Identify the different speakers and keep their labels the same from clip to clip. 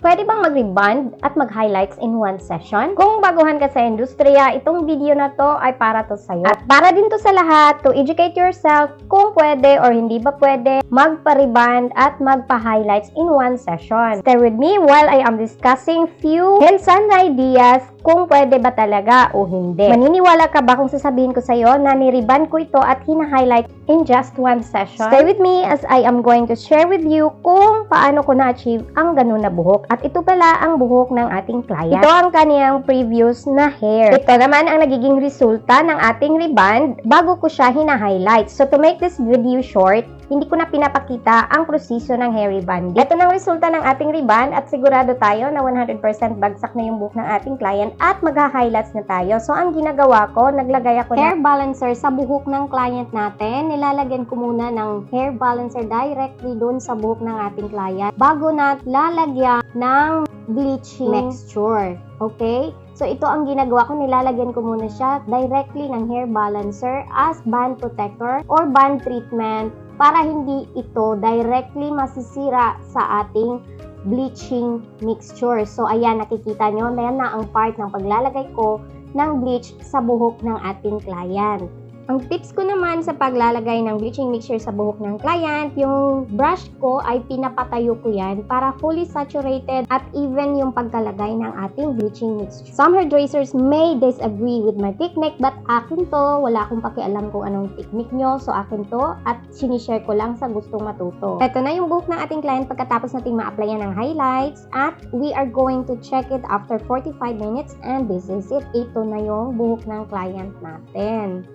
Speaker 1: Pwede bang mag-rebond at mag-highlights in one session? Kung baguhan ka sa industriya, itong video na to ay para to sa'yo. At para din to sa lahat, to educate yourself kung pwede or hindi ba pwede magpa-rebond at magpa-highlights in one session. Stay with me while I am discussing few hands-on ideas kung pwede ba talaga o hindi. Maniniwala ka ba kung sasabihin ko sa'yo na ni-rebond ko ito at hina-highlight in just one session? Stay with me as I am going to share with you kung paano ko na-achieve ang ganun na buhok. At ito pala ang buhok ng ating client. Ito ang kaniyang previous na hair. Ito naman ang nagiging resulta ng ating rebond bago ko siya hina-highlight. So to make this video short, hindi ko na pinapakita ang proseso ng hair rebond. Ito ng resulta ng ating rebond at sigurado tayo na 100% bagsak na yung buhok ng ating client at magha-highlights na tayo. So ang ginagawa ko, naglagay ako ng hair balancer sa buhok ng client natin. Nilalagyan ko muna ng hair balancer directly doon sa buhok ng ating client bago na lalagyan ng bleaching mixture. Okay? So, ito ang ginagawa ko. Nilalagyan ko muna siya directly ng hair balancer as band protector or band treatment para hindi ito directly masisira sa ating bleaching mixture. So, ayan, nakikita nyo, na yan na ang part ng paglalagay ko ng bleach sa buhok ng ating client. Ang tips ko naman sa paglalagay ng bleaching mixture sa buhok ng client, yung brush ko ay pinapatayo ko yan para fully saturated at even yung pagkalagay ng ating bleaching mixture. Some hairdressers may disagree with my technique but akin to, wala akong pakialam kung anong technique nyo. So akin to at sinishare ko lang sa gustong matuto. Ito na yung buhok ng ating client pagkatapos nating ma-applyan ng highlights at we are going to check it after 45 minutes and this is it. Ito na yung buhok ng client natin.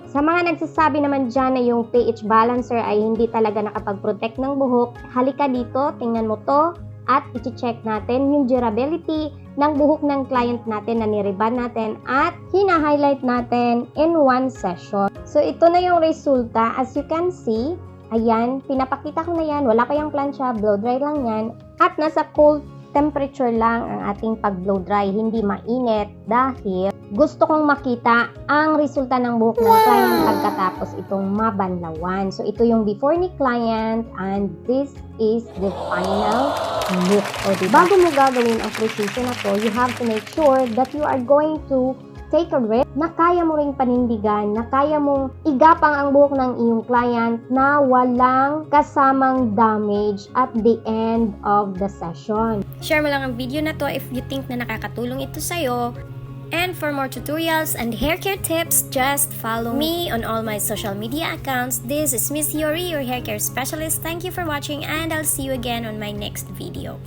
Speaker 1: Sa mga nagsasabi naman dyan na yung pH balancer ay hindi talaga nakapag-protect ng buhok, halika dito, tingnan mo to at i-check natin yung durability ng buhok ng client natin na ni-rebond natin at hina-highlight natin in one session. So ito na yung resulta. As you can see, ayan, pinapakita ko na yan, wala pa yung plancha, blow dry lang yan at nasa cold temperature lang ang ating pag-blow dry, hindi mainit dahil gusto kong makita ang resulta ng buhok ng client pagkatapos itong mabanlawan. So, ito yung before ni client and this is the final look. O, diba? Bago mo gagawin ang proseso na to, you have to make sure that you are going to take a risk na kaya mo ring panindigan, na kaya mong igapang ang buhok ng iyong client na walang kasamang damage at the end of the session.
Speaker 2: Share mo lang ang video na to if you think na nakakatulong ito sa'yo. And for more tutorials and hair care tips, just follow me on all my social media accounts. This is Miss Yori, your hair care specialist. Thank you for watching and I'll see you again on my next video.